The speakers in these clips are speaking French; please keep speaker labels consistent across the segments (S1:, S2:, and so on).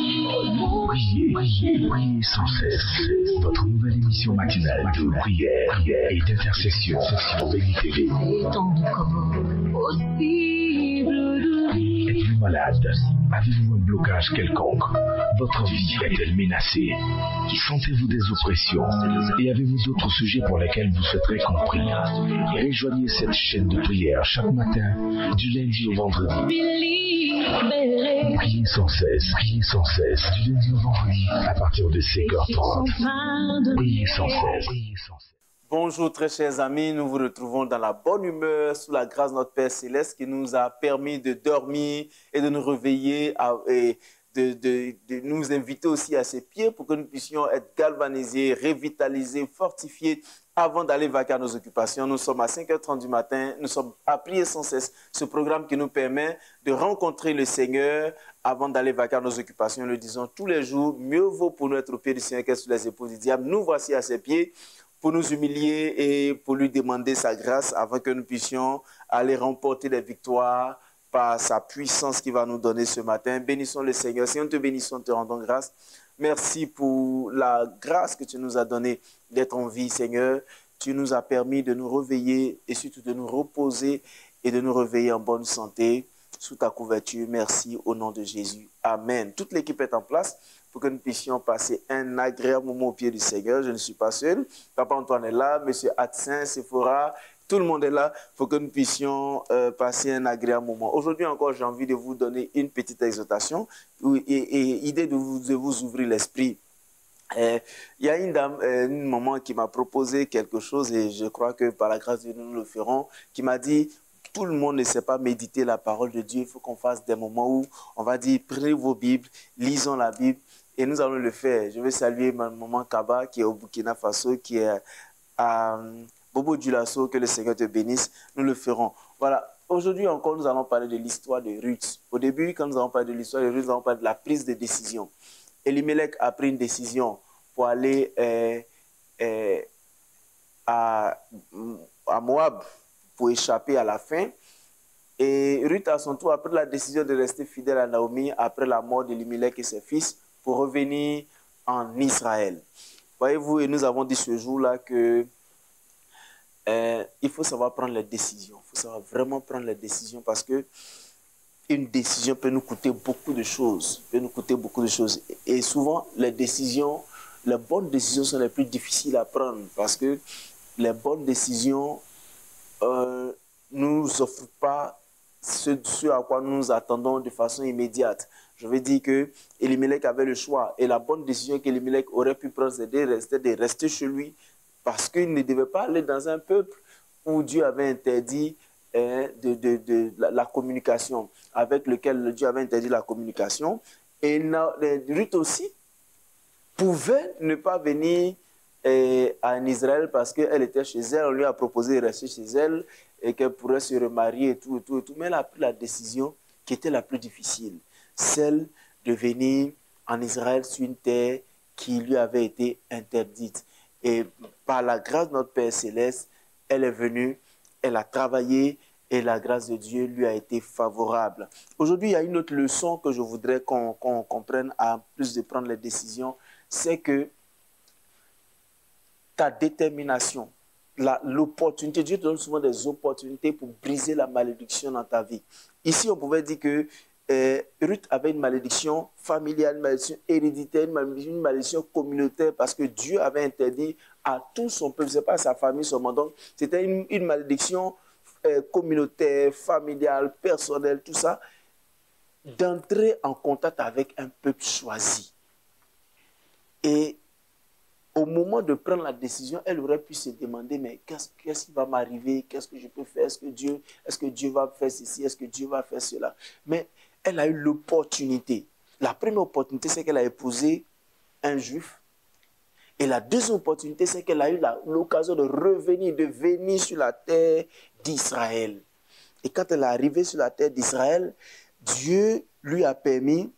S1: Priez sans cesse. Votre nouvelle émission matinale de prière et d'intercession sur Béni TV. Êtes-vous malade? Avez-vous un blocage quelconque? Votre vie est-elle menacée? Sentez-vous des oppressions? Et avez-vous d'autres sujets pour lesquels vous souhaiterez compris? Rejoignez cette chaîne de prière chaque matin, du lundi au vendredi. Priez sans cesse, du lundi au vendredi, à partir de 5h30. Priez sans cesse.
S2: Bonjour très chers amis, nous vous retrouvons dans la bonne humeur, sous la grâce de notre Père Céleste qui nous a permis de dormir et de nous réveiller et de nous inviter aussi à ses pieds pour que nous puissions être galvanisés, revitalisés, fortifiés avant d'aller vaquer à nos occupations. Nous sommes à 5h30 du matin, nous sommes à prier sans cesse, ce programme qui nous permet de rencontrer le Seigneur avant d'aller vaquer à nos occupations. Nous le disons tous les jours, mieux vaut pour nous être au pied du Seigneur qu'être sous les épaules du diable. Nous voici à ses pieds pour nous humilier et pour lui demander sa grâce afin que nous puissions aller remporter des victoires par sa puissance qu'il va nous donner ce matin. Bénissons le Seigneur. Seigneur, nous te bénissons, te rendons grâce. Merci pour la grâce que tu nous as donnée d'être en vie, Seigneur. Tu nous as permis de nous réveiller et surtout de nous reposer et de nous réveiller en bonne santé sous ta couverture. Merci au nom de Jésus. Amen. Toute l'équipe est en place pour que nous puissions passer un agréable moment au pied du Seigneur. Je ne suis pas seul. Papa Antoine est là, Monsieur Atsin, Sephora, tout le monde est là pour que nous puissions passer un agréable moment. Aujourd'hui encore, j'ai envie de vous donner une petite exhortation et idée de vous ouvrir l'esprit. Il y a une dame, une maman qui m'a proposé quelque chose et je crois que par la grâce de Dieu, nous le ferons, qui m'a dit, tout le monde ne sait pas méditer la parole de Dieu. Il faut qu'on fasse des moments où on va dire, prenez vos Bibles, lisons la Bible et nous allons le faire. Je vais saluer ma maman Kaba qui est au Burkina Faso, qui est à Bobo Dioulasso, que le Seigneur te bénisse. Nous le ferons. Voilà. Aujourd'hui encore, nous allons parler de l'histoire de Ruth. Au début, quand nous allons parler de l'histoire de Ruth, nous allons parler de la prise de décision. Elimelech a pris une décision pour aller à Moab pour échapper à la faim. Et Ruth, à son tour, a pris la décision de rester fidèle à Naomi après la mort d'Elimelech et ses fils pour revenir en Israël. Voyez-vous, et nous avons dit ce jour-là que il faut savoir prendre les décisions. Il faut savoir vraiment prendre les décisions parce que une décision peut nous coûter beaucoup de choses. Et souvent, les bonnes décisions sont les plus difficiles à prendre parce que les bonnes décisions ne nous offrent pas ce à quoi nous nous attendons de façon immédiate. Je veux dire que Elimelech avait le choix et la bonne décision qu'Elimelech aurait pu prendre, c'était de rester chez lui parce qu'il ne devait pas aller dans un peuple où Dieu avait interdit la communication, avec lequel Dieu avait interdit la communication. Et Ruth aussi pouvait ne pas venir en Israël parce qu'elle était chez elle. On lui a proposé de rester chez elle et qu'elle pourrait se remarier et tout. Mais elle a pris la décision qui était la plus difficile, celle de venir en Israël sur une terre qui lui avait été interdite. Et par la grâce de notre Père Céleste, elle est venue, elle a travaillé et la grâce de Dieu lui a été favorable. Aujourd'hui, il y a une autre leçon que je voudrais qu'on comprenne en plus de prendre les décisions, c'est que ta détermination, l'opportunité, Dieu te donne souvent des opportunités pour briser la malédiction dans ta vie. Ici, on pouvait dire que Ruth avait une malédiction familiale, une malédiction héréditaire, une malédiction communautaire parce que Dieu avait interdit à tout son peuple, ce n'est pas sa famille seulement. Donc, c'était une malédiction communautaire, familiale, personnelle, tout ça, d'entrer en contact avec un peuple choisi. Et au moment de prendre la décision, elle aurait pu se demander, mais qu'est-ce qui va m'arriver? Qu'est-ce que je peux faire? Est-ce que Dieu va faire ceci? Est-ce que Dieu va faire cela? Mais elle a eu l'opportunité. La première opportunité, c'est qu'elle a épousé un juif. Et la deuxième opportunité, c'est qu'elle a eu l'occasion de revenir, de venir sur la terre d'Israël. Et quand elle est arrivée sur la terre d'Israël, Dieu lui a permis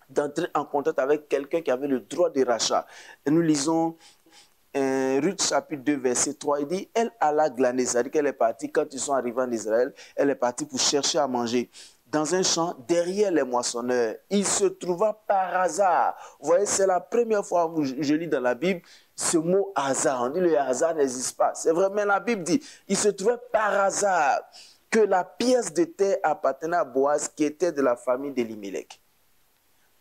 S2: d'entrer en contact avec quelqu'un qui avait le droit de rachat. Et nous lisons Ruth chapitre 2, verset 3, il dit, elle alla glaner, c'est-à-dire qu'elle est partie, quand ils sont arrivés en Israël, elle est partie pour chercher à manger dans un champ derrière les moissonneurs. Il se trouva par hasard. Vous voyez, c'est la première fois où je lis dans la Bible ce mot hasard. On dit le hasard n'existe pas. C'est vrai, mais la Bible dit, il se trouvait par hasard que la pièce de terre appartenait à Boaz qui était de la famille d'Elimelech.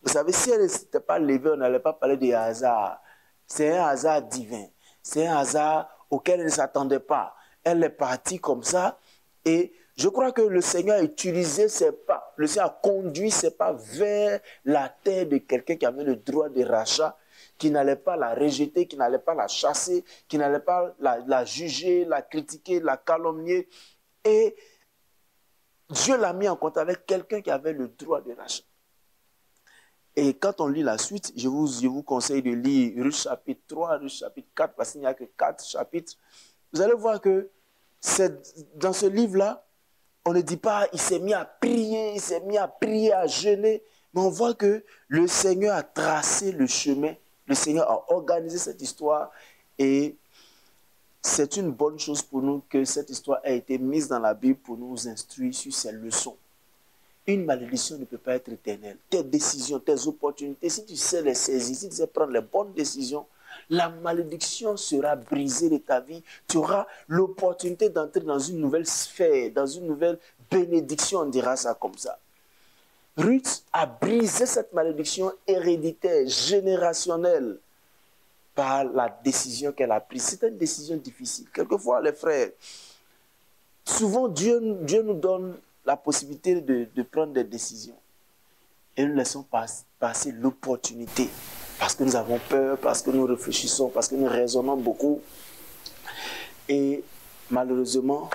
S2: Vous savez, si elle ne s'était pas levée, on n'allait pas parler de hasard. C'est un hasard divin. C'est un hasard auquel elle ne s'attendait pas. Elle est partie comme ça et je crois que le Seigneur a utilisé ses pas. Le Seigneur a conduit ses pas vers la terre de quelqu'un qui avait le droit de rachat, qui n'allait pas la rejeter, qui n'allait pas la chasser, qui n'allait pas la juger, la critiquer, la calomnier. Et Dieu l'a mis en contact avec quelqu'un qui avait le droit de rachat. Et quand on lit la suite, je vous conseille de lire Ruth chapitre 3, Ruth chapitre 4, parce qu'il n'y a que 4 chapitres. Vous allez voir que dans ce livre-là, on ne dit pas, il s'est mis à prier, à jeûner. Mais on voit que le Seigneur a tracé le chemin. Le Seigneur a organisé cette histoire. Et c'est une bonne chose pour nous que cette histoire ait été mise dans la Bible pour nous instruire sur ces leçons. Une malédiction ne peut pas être éternelle. Tes décisions, tes opportunités, si tu sais les saisir, si tu sais prendre les bonnes décisions, la malédiction sera brisée de ta vie. Tu auras l'opportunité d'entrer dans une nouvelle sphère, dans une nouvelle bénédiction, on dira ça comme ça. Ruth a brisé cette malédiction héréditaire, générationnelle, par la décision qu'elle a prise. C'était une décision difficile. Quelquefois, les frères, souvent Dieu nous donne la possibilité de prendre des décisions. Et nous laissons passer l'opportunité. Parce que nous avons peur, parce que nous réfléchissons, parce que nous raisonnons beaucoup. Et malheureusement,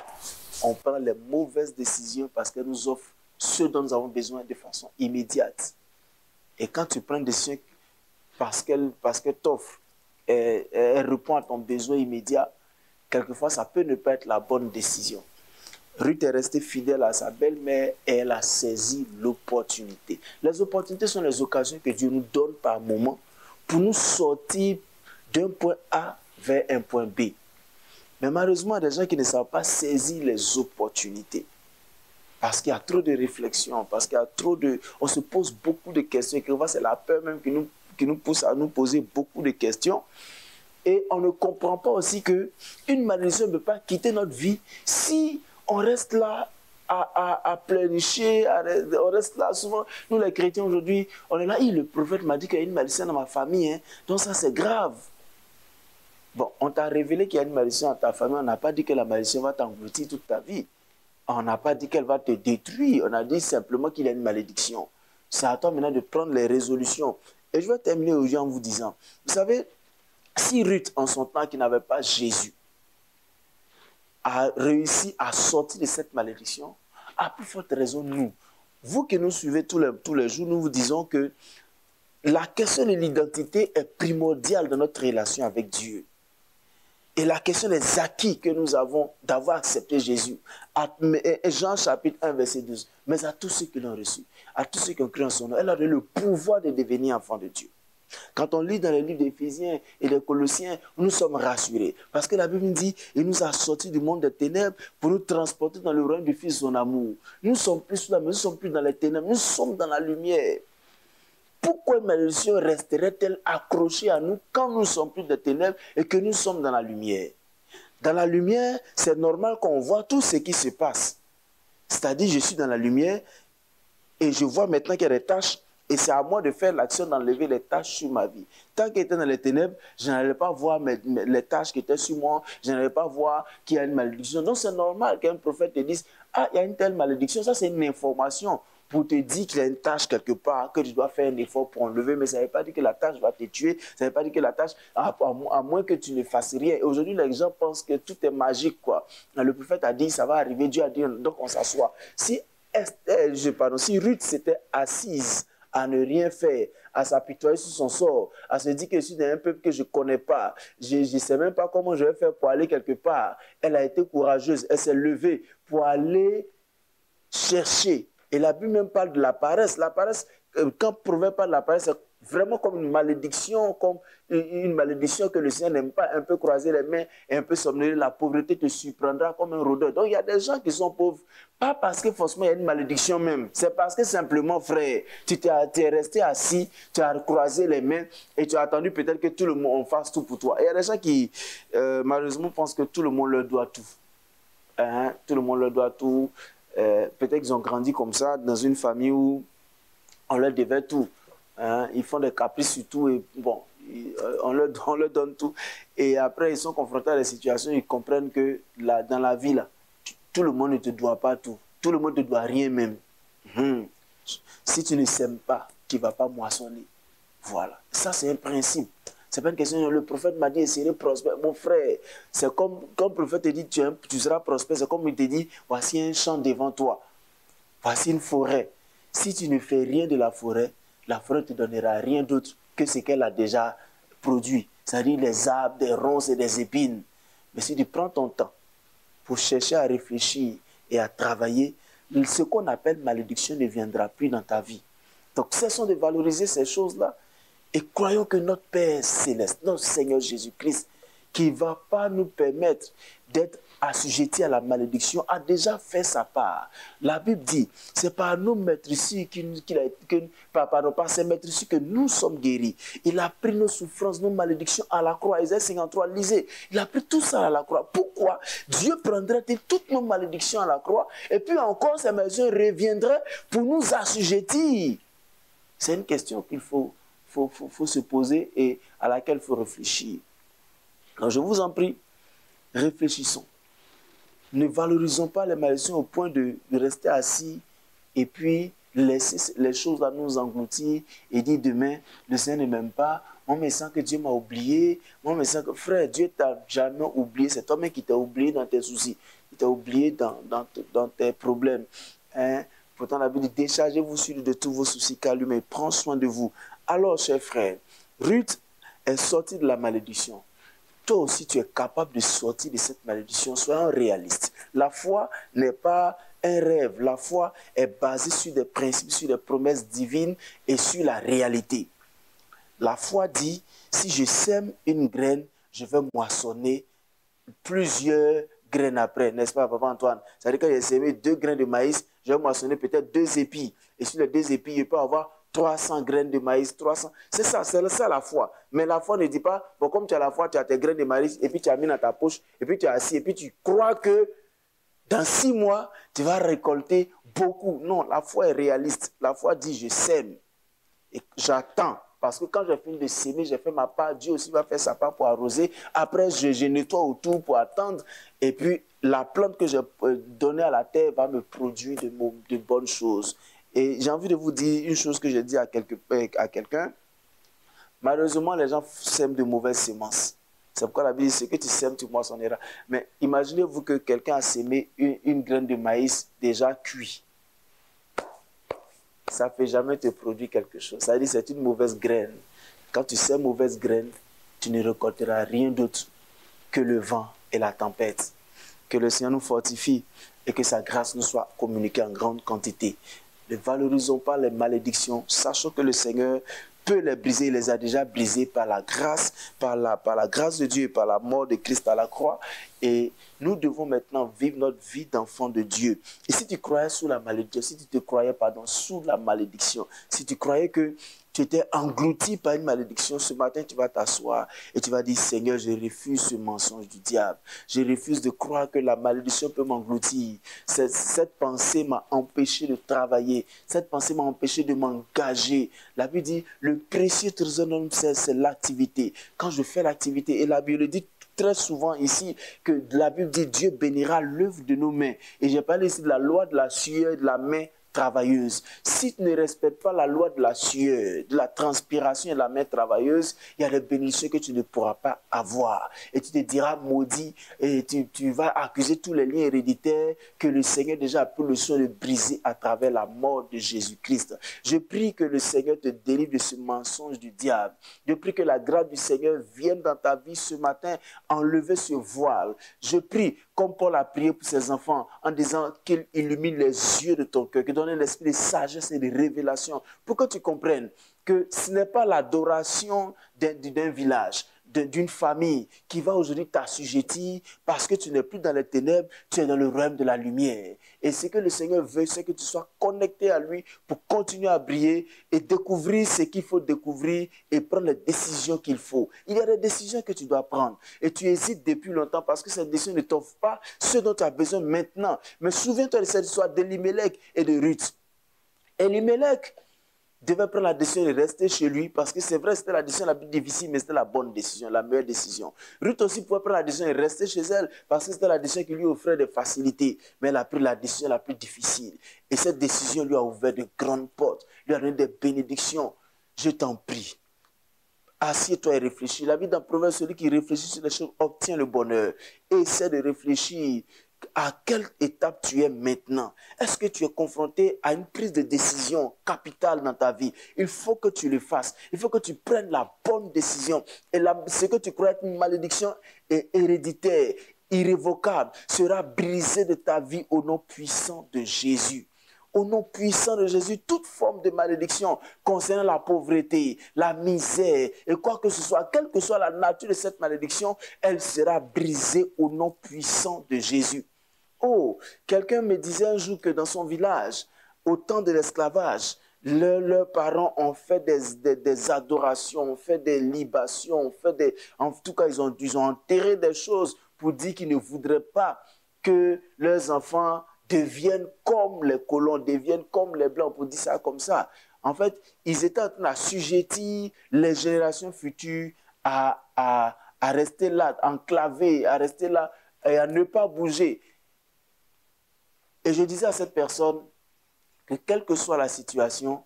S2: on prend les mauvaises décisions parce qu'elles nous offrent ce dont nous avons besoin de façon immédiate. Et quand tu prends une décision parce qu'elle t'offre, elle répond à ton besoin immédiat, quelquefois ça peut ne pas être la bonne décision. Ruth est restée fidèle à sa belle-mère et elle a saisi l'opportunité. Les opportunités sont les occasions que Dieu nous donne par moment pour nous sortir d'un point A vers un point B. Mais malheureusement, il y a des gens qui ne savent pas saisir les opportunités. Parce qu'il y a trop de réflexion, parce qu'il y a trop de... On se pose beaucoup de questions. Et quelquefois, c'est la peur même qui nous pousse à nous poser beaucoup de questions. Et on ne comprend pas aussi qu'une malédiction ne peut pas quitter notre vie si on reste là à pleurnicher, on reste là souvent. Nous les chrétiens aujourd'hui, on est là, le prophète m'a dit qu'il y a une malédiction dans ma famille, hein, donc ça c'est grave. Bon, on t'a révélé qu'il y a une malédiction dans ta famille, on n'a pas dit que la malédiction va t'engloutir toute ta vie. On n'a pas dit qu'elle va te détruire, on a dit simplement qu'il y a une malédiction. C'est à toi maintenant de prendre les résolutions. Et je vais terminer aujourd'hui en vous disant, vous savez, si Ruth en son temps qui n'avait pas Jésus, a réussi à sortir de cette malédiction, à plus forte raison nous. Vous qui nous suivez tous les jours, nous vous disons que la question de l'identité est primordiale dans notre relation avec Dieu. Et la question des acquis que nous avons d'avoir accepté Jésus. Jean chapitre 1, verset 12. Mais à tous ceux qui l'ont reçu, à tous ceux qui ont cru en son nom, elle a donné le pouvoir de devenir enfant de Dieu. Quand on lit dans les livres d'Éphésiens et des Colossiens, nous sommes rassurés. Parce que la Bible nous dit, il nous a sortis du monde des ténèbres pour nous transporter dans le royaume du Fils de son amour. Nous ne sommes plus là, mais nous ne sommes plus dans les ténèbres, nous sommes dans la lumière. Pourquoi une malédiction resterait-elle accrochée à nous quand nous ne sommes plus des ténèbres et que nous sommes dans la lumière? Dans la lumière, c'est normal qu'on voit tout ce qui se passe. C'est-à-dire, je suis dans la lumière et je vois maintenant qu'il y a des tâches. Et c'est à moi de faire l'action d'enlever les tâches sur ma vie. Tant qu'il était dans les ténèbres, je n'allais pas voir les tâches qui étaient sur moi. Je n'allais pas voir qu'il y a une malédiction. Donc c'est normal qu'un prophète te dise, ah, il y a une telle malédiction. Ça, c'est une information pour te dire qu'il y a une tâche quelque part, que tu dois faire un effort pour enlever. Mais ça ne veut pas dire que la tâche va te tuer. Ça ne veut pas dire que la tâche, à moins que tu ne fasses rien. Et aujourd'hui, les gens pensent que tout est magique, quoi. Le prophète a dit, ça va arriver. Dieu a dit, donc on s'assoit. Si Ruth s'était assise à ne rien faire, à s'apitoyer sur son sort, à se dire que je suis dans un peuple que je ne connais pas, je ne sais même pas comment je vais faire pour aller quelque part. Elle a été courageuse, elle s'est levée pour aller chercher. Et la Bible même parle de la paresse. La paresse, quand Proverbe parle de la paresse, c'est vraiment comme une malédiction que le Seigneur n'aime pas, un peu croiser les mains et un peu somnoler, la pauvreté te surprendra comme un rôdeur. Donc il y a des gens qui sont pauvres, pas parce que forcément il y a une malédiction même, c'est parce que simplement, frère, tu es resté assis, tu as croisé les mains et tu as attendu peut-être que tout le monde fasse tout pour toi. Et il y a des gens qui, malheureusement, pensent que tout le monde leur doit tout. Hein? Tout le monde leur doit tout. Peut-être qu'ils ont grandi comme ça, dans une famille où on leur devait tout. Hein? Ils font des caprices sur tout et bon, on leur donne tout. Et après, ils sont confrontés à des situations, ils comprennent que dans la vie, là, tout le monde ne te doit pas tout. Tout le monde ne te doit rien même. Si tu ne sèmes pas, tu ne vas pas moissonner. Voilà. Ça, c'est un principe. Ce n'est pas une question. Le prophète m'a dit, essayer de prospérer. Mon frère, c'est comme le prophète te dit, tu seras prospère. C'est comme il te dit, voici un champ devant toi. Voici une forêt. Si tu ne fais rien de la forêt ne te donnera rien d'autre que ce qu'elle a déjà produit. C'est-à-dire les arbres, des ronces et des épines. Mais si tu prends ton temps pour chercher à réfléchir et à travailler, ce qu'on appelle malédiction ne viendra plus dans ta vie. Donc, cessons de valoriser ces choses-là et croyons que notre Père céleste, notre Seigneur Jésus-Christ, qui ne va pas nous permettre d'être assujettis à la malédiction, a déjà fait sa part. La Bible dit, c'est par nos maîtresses par ces maîtresses que nous sommes guéris. Il a pris nos souffrances, nos malédictions à la croix. Isaïe 53, lisez. Il a pris tout ça à la croix. Pourquoi Dieu prendrait-il toutes nos malédictions à la croix et puis encore ces malédictions reviendraient pour nous assujettir? C'est une question qu'il faut se poser et à laquelle il faut réfléchir. Alors je vous en prie, réfléchissons. Ne valorisons pas les malédictions au point de rester assis et puis laisser les choses à nous engloutir et dire demain, le Seigneur ne m'aime pas, moi je me sens que Dieu m'a oublié, moi je me sens que frère, Dieu t'a jamais oublié, c'est toi-même qui t'as oublié dans tes soucis, il t'a oublié dans tes problèmes. Hein? Pourtant la Bible dit, déchargez-vous sur lui de tous vos soucis car lui prend soin de vous. Alors, chers frères, Ruth est sortie de la malédiction. Toi aussi, tu es capable de sortir de cette malédiction. Soyons réalistes. La foi n'est pas un rêve. La foi est basée sur des principes, sur des promesses divines et sur la réalité. La foi dit, si je sème une graine, je vais moissonner plusieurs graines après. N'est-ce pas, Papa Antoine? C'est-à-dire que j'ai semé 2 grains de maïs, je vais moissonner peut-être 2 épis. Et sur les 2 épis, je peux avoir 300 graines de maïs, 300. C'est ça la foi. Mais la foi ne dit pas, bon, comme tu as la foi, tu as tes graines de maïs, et puis tu as mis dans ta poche, et puis tu es assis, et puis tu crois que dans 6 mois, tu vas récolter beaucoup. Non, la foi est réaliste. La foi dit, je sème. Et j'attends. Parce que quand j'ai fini de s'aimer, j'ai fait ma part, Dieu aussi va faire sa part pour arroser. Après, je nettoie autour pour attendre. Et puis, la plante que j'ai donnée à la terre va me produire de bonnes choses. Et j'ai envie de vous dire une chose que j'ai dit à quelqu'un. Malheureusement, les gens sèment de mauvaises semences. C'est pourquoi la Bible dit, ce que tu sèmes, tu moissonneras. Mais imaginez-vous que quelqu'un a semé une graine de maïs déjà cuit. Ça ne fait jamais te produire quelque chose. Ça veut dire que c'est une mauvaise graine. Quand tu sèmes mauvaise graine, tu ne récolteras rien d'autre que le vent et la tempête. Que le Seigneur nous fortifie et que sa grâce nous soit communiquée en grande quantité. Ne valorisons pas les malédictions. Sachons que le Seigneur peut les briser. Il les a déjà brisées par la grâce de Dieu, par la mort de Christ à la croix. Et nous devons maintenant vivre notre vie d'enfant de Dieu. Et si tu croyais sous la malédiction, si tu te croyais, sous la malédiction, si tu croyais que tu étais englouti par une malédiction, ce matin tu vas t'asseoir et tu vas dire, Seigneur, je refuse ce mensonge du diable. Je refuse de croire que la malédiction peut m'engloutir. Cette pensée m'a empêché de travailler. Cette pensée m'a empêché de m'engager. La Bible dit, le précieux trésor de l'homme, c'est l'activité. Quand je fais l'activité, et la Bible dit très souvent ici que la Bible dit, Dieu bénira l'œuvre de nos mains. Et j'ai parlé ici de la loi de la sueur de la main travailleuse. Si tu ne respectes pas la loi de la sueur, de la transpiration et de la main travailleuse, il y a des bénédictions que tu ne pourras pas avoir. Et tu te diras maudit, et tu vas accuser tous les liens héréditaires que le Seigneur déjà a pris le soin de briser à travers la mort de Jésus-Christ. Je prie que le Seigneur te délivre de ce mensonge du diable. Je prie que la grâce du Seigneur vienne dans ta vie ce matin, enlever ce voile. Je prie comme Paul a prié pour ses enfants en disant qu'il illumine les yeux de ton cœur, qu'il donne un esprit de sagesse et de révélation pour que tu comprennes que ce n'est pas l'adoration d'un village, d'une famille qui va aujourd'hui t'assujettir parce que tu n'es plus dans les ténèbres, tu es dans le royaume de la lumière. Et ce que le Seigneur veut, c'est que tu sois connecté à lui pour continuer à briller et découvrir ce qu'il faut découvrir et prendre les décisions qu'il faut. Il y a des décisions que tu dois prendre et tu hésites depuis longtemps parce que cette décision ne t'offre pas ce dont tu as besoin maintenant. Mais souviens-toi de cette histoire d'Elimelech et de Ruth. Elimelech devait prendre la décision de rester chez lui parce que c'est vrai, c'était la décision la plus difficile, mais c'était la bonne décision, la meilleure décision. Ruth aussi pouvait prendre la décision de rester chez elle parce que c'était la décision qui lui offrait des facilités, mais elle a pris la décision la plus difficile. Et cette décision lui a ouvert de grandes portes, lui a donné des bénédictions. Je t'en prie, assieds-toi et réfléchis. La vie d'un proverbe, celui qui réfléchit sur les choses obtient le bonheur. Essaie de réfléchir. À quelle étape tu es maintenant? Est-ce que tu es confronté à une prise de décision capitale dans ta vie? Il faut que tu le fasses. Il faut que tu prennes la bonne décision. Et ce que tu crois être une malédiction est héréditaire, irrévocable, sera brisé de ta vie au nom puissant de Jésus. Au nom puissant de Jésus, toute forme de malédiction concernant la pauvreté, la misère et quoi que ce soit, quelle que soit la nature de cette malédiction, elle sera brisée au nom puissant de Jésus. Oh, quelqu'un me disait un jour que dans son village, au temps de l'esclavage, leurs parents ont fait des adorations, ont fait des libations, en tout cas, ils ont enterré des choses pour dire qu'ils ne voudraient pas que leurs enfants deviennent comme les colons, deviennent comme les blancs, pour dire ça comme ça. En fait, ils étaient en train d'assujettir les générations futures à rester là, enclavés, à rester là et à ne pas bouger. Et je disais à cette personne que quelle que soit la situation,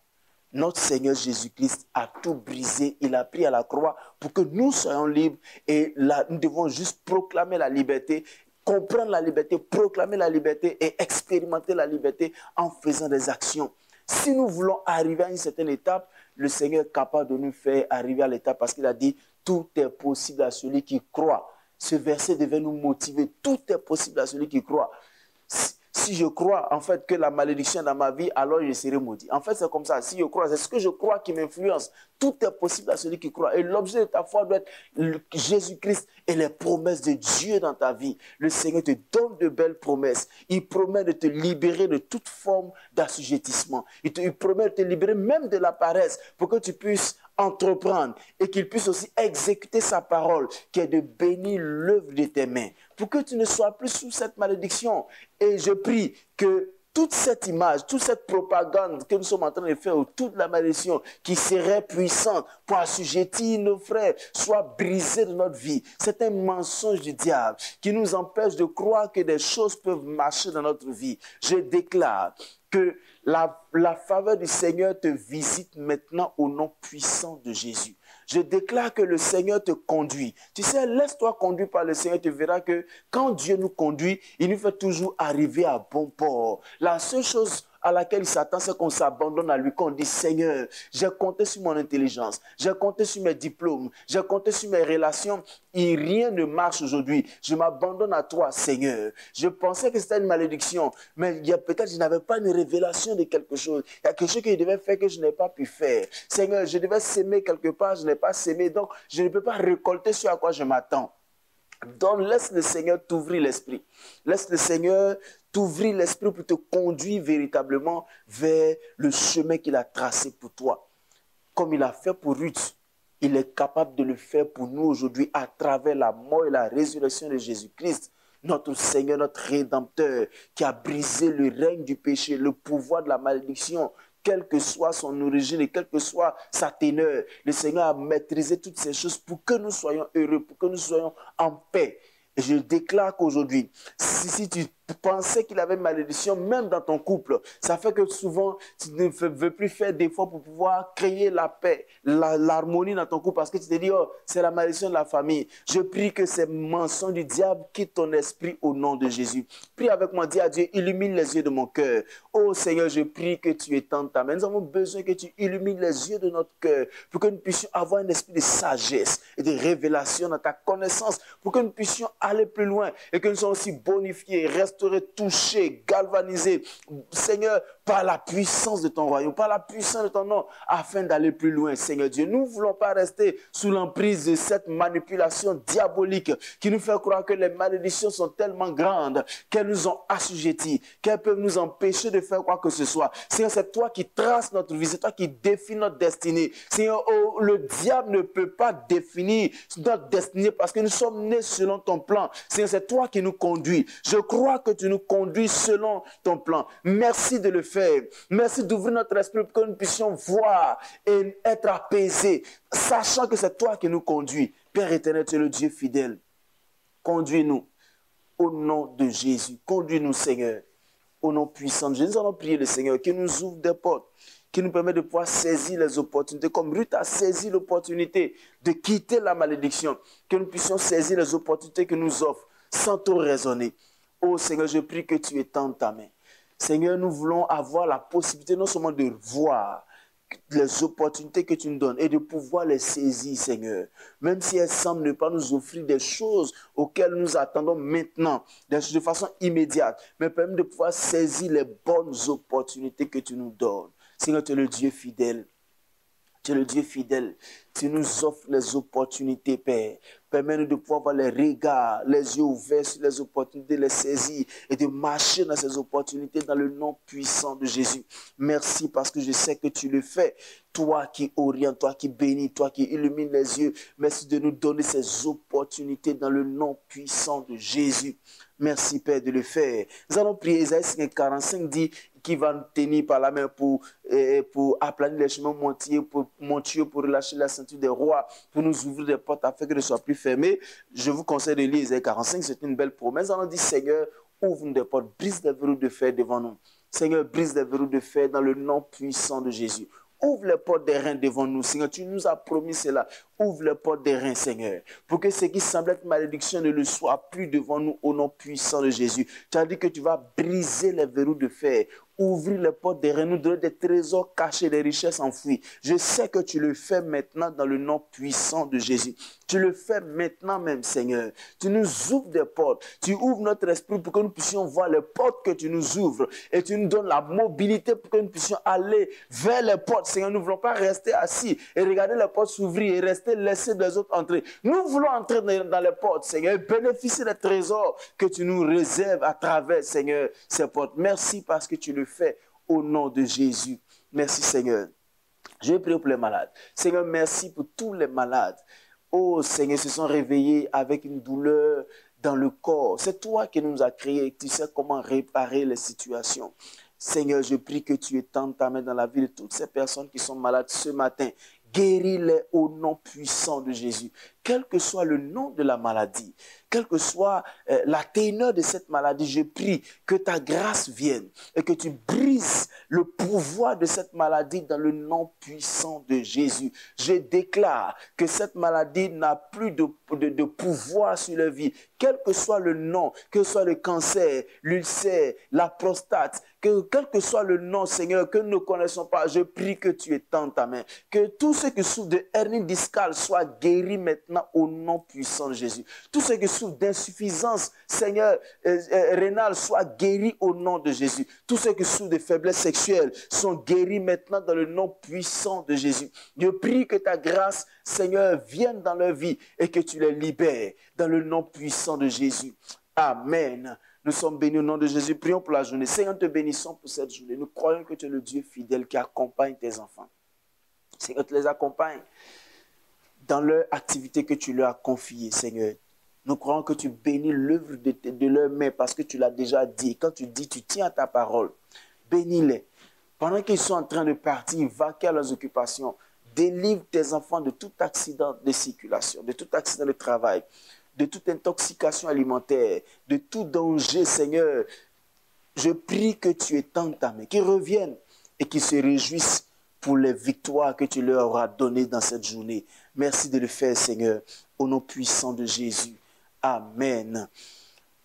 S2: notre Seigneur Jésus-Christ a tout brisé. Il a pris à la croix pour que nous soyons libres. Et là, nous devons juste proclamer la liberté, comprendre la liberté, proclamer la liberté et expérimenter la liberté en faisant des actions. Si nous voulons arriver à une certaine étape, le Seigneur est capable de nous faire arriver à l'étape parce qu'il a dit « Tout est possible à celui qui croit ». Ce verset devait nous motiver. Tout est possible à celui qui croit. Si je crois en fait que la malédiction est dans ma vie, alors je serai maudit. En fait, c'est comme ça. Si je crois, c'est ce que je crois qui m'influence. Tout est possible à celui qui croit. Et l'objet de ta foi doit être Jésus-Christ et les promesses de Dieu dans ta vie. Le Seigneur te donne de belles promesses. Il promet de te libérer de toute forme d'assujettissement. Il promet de te libérer même de la paresse pour que tu puisses entreprendre et qu'il puisse aussi exécuter sa parole qui est de bénir l'œuvre de tes mains pour que tu ne sois plus sous cette malédiction. Et je prie que toute cette image, toute cette propagande que nous sommes en train de faire autour de la malédiction qui serait puissante pour assujettir nos frères soit brisée de notre vie. C'est un mensonge du diable qui nous empêche de croire que des choses peuvent marcher dans notre vie. Je déclare que la faveur du Seigneur te visite maintenant au nom puissant de Jésus. Je déclare que le Seigneur te conduit. Tu sais, laisse-toi conduire par le Seigneur. Tu verras que quand Dieu nous conduit, il nous fait toujours arriver à bon port. La seule chose à laquelle il s'attend, c'est qu'on s'abandonne à lui, qu'on dit « Seigneur, j'ai compté sur mon intelligence, j'ai compté sur mes diplômes, j'ai compté sur mes relations et rien ne marche aujourd'hui. Je m'abandonne à toi, Seigneur. Je pensais que c'était une malédiction, mais peut-être je n'avais pas une révélation de quelque chose. Il y a quelque chose que je devais faire que je n'ai pas pu faire. Seigneur, je devais s'aimer quelque part, je n'ai pas s'aimé, donc je ne peux pas récolter ce à quoi je m'attends. » Donc, laisse le Seigneur t'ouvrir l'esprit. Laisse le Seigneur t'ouvrir l'esprit pour te conduire véritablement vers le chemin qu'il a tracé pour toi. Comme il a fait pour Ruth, il est capable de le faire pour nous aujourd'hui à travers la mort et la résurrection de Jésus-Christ. Notre Seigneur, notre Rédempteur, qui a brisé le règne du péché, le pouvoir de la malédiction, quelle que soit son origine et quelle que soit sa teneur. Le Seigneur a maîtrisé toutes ces choses pour que nous soyons heureux, pour que nous soyons en paix. Et je déclare qu'aujourd'hui, si tu pensais qu'il avait une malédiction, même dans ton couple. Ça fait que souvent, tu ne veux plus faire d'efforts pour pouvoir créer la paix, l'harmonie dans ton couple, parce que tu te dis, oh, c'est la malédiction de la famille. Je prie que ces mensonges du diable quittent ton esprit au nom de Jésus. Prie avec moi, dis à Dieu, illumine les yeux de mon cœur. Oh Seigneur, je prie que tu étendes ta main. Nous avons besoin que tu illumines les yeux de notre cœur pour que nous puissions avoir un esprit de sagesse et de révélation dans ta connaissance, pour que nous puissions aller plus loin et que nous soyons aussi bonifiés, restaurés, touchés, galvanisés, Seigneur, par la puissance de ton royaume, par la puissance de ton nom, afin d'aller plus loin, Seigneur Dieu. Nous ne voulons pas rester sous l'emprise de cette manipulation diabolique qui nous fait croire que les malédictions sont tellement grandes qu'elles nous ont assujettis, qu'elles peuvent nous empêcher de faire quoi que ce soit. Seigneur, c'est toi qui traces notre vie, c'est toi qui définis notre destinée. Seigneur, oh, le diable ne peut pas définir notre destinée parce que nous sommes nés selon ton plan. Seigneur, c'est toi qui nous conduis. Je crois que tu nous conduis selon ton plan. Merci de le faire. Merci d'ouvrir notre esprit pour que nous puissions voir et être apaisés, sachant que c'est toi qui nous conduis. Père éternel, tu es le Dieu fidèle. Conduis-nous au nom de Jésus. Conduis-nous, Seigneur, au nom puissant de Jésus. Nous allons prier le Seigneur qui nous ouvre des portes, qui nous permet de pouvoir saisir les opportunités, comme Ruth a saisi l'opportunité de quitter la malédiction, que nous puissions saisir les opportunités que nous offre sans trop raisonner. Oh Seigneur, je prie que tu étendes ta main. Seigneur, nous voulons avoir la possibilité non seulement de voir les opportunités que tu nous donnes et de pouvoir les saisir, Seigneur. Même si elles semblent ne pas nous offrir des choses auxquelles nous attendons maintenant, de façon immédiate, mais permet de pouvoir saisir les bonnes opportunités que tu nous donnes. Seigneur, tu es le Dieu fidèle. Tu es le Dieu fidèle. Tu nous offres les opportunités, Père. Permets-nous de pouvoir avoir les regards, les yeux ouverts sur les opportunités, les saisir et de marcher dans ces opportunités dans le nom puissant de Jésus. Merci parce que je sais que tu le fais. Toi qui orientes, toi qui bénis, toi qui illumines les yeux. Merci de nous donner ces opportunités dans le nom puissant de Jésus. Merci, Père, de le faire. Nous allons prier. Isaïe 45 dit qui va nous tenir par la main pour aplanir les chemins montueux, pour relâcher la ceinture des rois, pour nous ouvrir des portes afin qu'elles ne soient plus fermées. Je vous conseille de lire Isaïe 45, c'est une belle promesse. On dit, Seigneur, ouvre-nous des portes, brise les verrous de fer devant nous. Seigneur, brise les verrous de fer dans le nom puissant de Jésus. Ouvre les portes des reins devant nous, Seigneur. Tu nous as promis cela. Ouvre les portes des reins, Seigneur. Pour que ce qui semble être malédiction ne le soit plus devant nous au nom puissant de Jésus. Tu as dit que tu vas briser les verrous de fer. Ouvrir les portes des reins, nous donner des trésors cachés, des richesses enfouies. Je sais que tu le fais maintenant dans le nom puissant de Jésus. Tu le fais maintenant même, Seigneur. Tu nous ouvres des portes. Tu ouvres notre esprit pour que nous puissions voir les portes que tu nous ouvres. Et tu nous donnes la mobilité pour que nous puissions aller vers les portes. Seigneur, nous ne voulons pas rester assis et regarder les portes s'ouvrir et rester laisser les autres entrer. Nous voulons entrer dans les portes, Seigneur, et bénéficier des trésors que tu nous réserves à travers, Seigneur, ces portes. Merci parce que tu le fais au nom de Jésus. Merci, Seigneur. Je vais prier pour les malades. Seigneur, merci pour tous les malades. Oh, Seigneur, se sont réveillés avec une douleur dans le corps. C'est toi qui nous as créés. Tu sais comment réparer les situations. Seigneur, je prie que tu étendes ta main dans la vie de toutes ces personnes qui sont malades ce matin. Guéris-les au nom puissant de Jésus. Quel que soit le nom de la maladie, quelle que soit la teneur de cette maladie, je prie que ta grâce vienne et que tu brises le pouvoir de cette maladie dans le nom puissant de Jésus. Je déclare que cette maladie n'a plus de pouvoir sur la vie, quel que soit le nom, que ce soit le cancer, l'ulcère, la prostate, quel que soit le nom, Seigneur, que nous ne connaissons pas, je prie que tu étendes ta main, que tous ceux qui souffrent de hernie discale soient guéris maintenant au nom puissant de Jésus. Tous ceux qui souffrent d'insuffisance, Seigneur, rénale, soient guéris au nom de Jésus. Tous ceux qui souffrent de faiblesse sexuelle sont guéris maintenant dans le nom puissant de Jésus. Je prie que ta grâce, Seigneur, vienne dans leur vie et que tu les libères dans le nom puissant de Jésus. Amen. Nous sommes bénis au nom de Jésus. Prions pour la journée. Seigneur, te bénissons pour cette journée. Nous croyons que tu es le Dieu fidèle qui accompagne tes enfants. Seigneur, tu les accompagnes dans leur activité que tu leur as confiée, Seigneur. Nous croyons que tu bénis l'œuvre de leurs mains parce que tu l'as déjà dit. Quand tu dis, tu tiens à ta parole. Bénis-les. Pendant qu'ils sont en train de partir, vaquer à leurs occupations, délivre tes enfants de tout accident de circulation, de tout accident de travail. de toute intoxication alimentaire, de tout danger, Seigneur. Je prie que tu étendes ta main, qu'ils reviennent et qu'ils se réjouissent pour les victoires que tu leur auras données dans cette journée. Merci de le faire, Seigneur, au nom puissant de Jésus. Amen.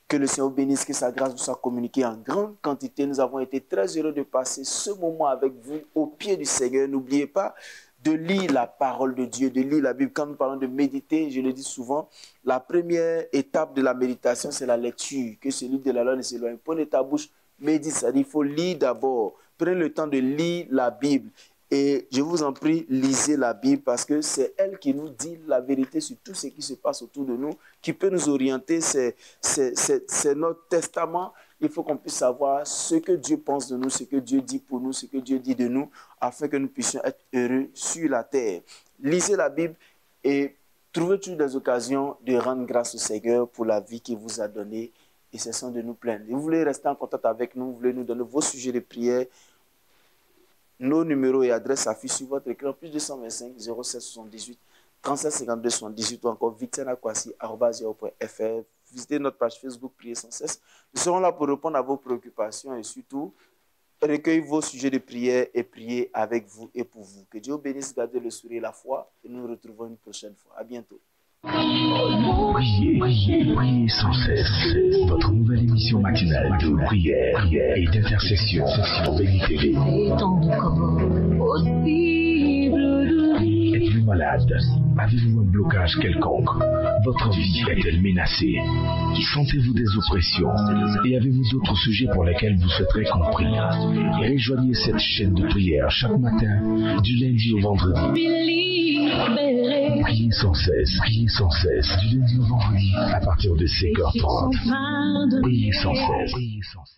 S2: Que le Seigneur bénisse, que sa grâce vous soit communiquée en grande quantité. Nous avons été très heureux de passer ce moment avec vous au pied du Seigneur. N'oubliez pas de lire la parole de Dieu, de lire la Bible. Quand nous parlons de méditer, je le dis souvent, la première étape de la méditation, c'est la lecture. Que celui de la loi ne s'éloigne. Prenez ta bouche, médite, c'est-à-dire il faut lire d'abord. Prenez le temps de lire la Bible. Et je vous en prie, lisez la Bible parce que c'est elle qui nous dit la vérité sur tout ce qui se passe autour de nous, qui peut nous orienter. C'est notre testament. Il faut qu'on puisse savoir ce que Dieu pense de nous, ce que Dieu dit pour nous, ce que Dieu dit de nous, afin que nous puissions être heureux sur la terre. Lisez la Bible et trouvez toujours des occasions de rendre grâce au Seigneur pour la vie qu'il vous a donnée et cessons de nous plaindre. Si vous voulez rester en contact avec nous, vous voulez nous donner vos sujets de prière, nos numéros et adresses s'affichent sur votre écran, plus 225 07 78 37 52 78 ou encore victianakwasi@yahoo.fr. Visitez notre page Facebook Priez sans cesse. Nous serons là pour répondre à vos préoccupations et surtout recueillir vos sujets de prière et prier avec vous et pour vous. Que Dieu bénisse, gardez le sourire et la foi et nous nous retrouvons une prochaine fois. À bientôt.
S1: Priez, priez, priez sans cesse. Votre nouvelle émission matinale de prière et d'intercession sur Béni TV. Êtes-vous malade? Avez-vous un blocage quelconque? Votre vie est-elle menacée? Sentez-vous des oppressions? Et avez-vous d'autres sujets pour lesquels vous souhaiterez compris? Rejoignez cette chaîne de prière chaque matin, du lundi au vendredi. Priez sans cesse, du lundi au vendredi, à partir de 5h30. Priez sans cesse.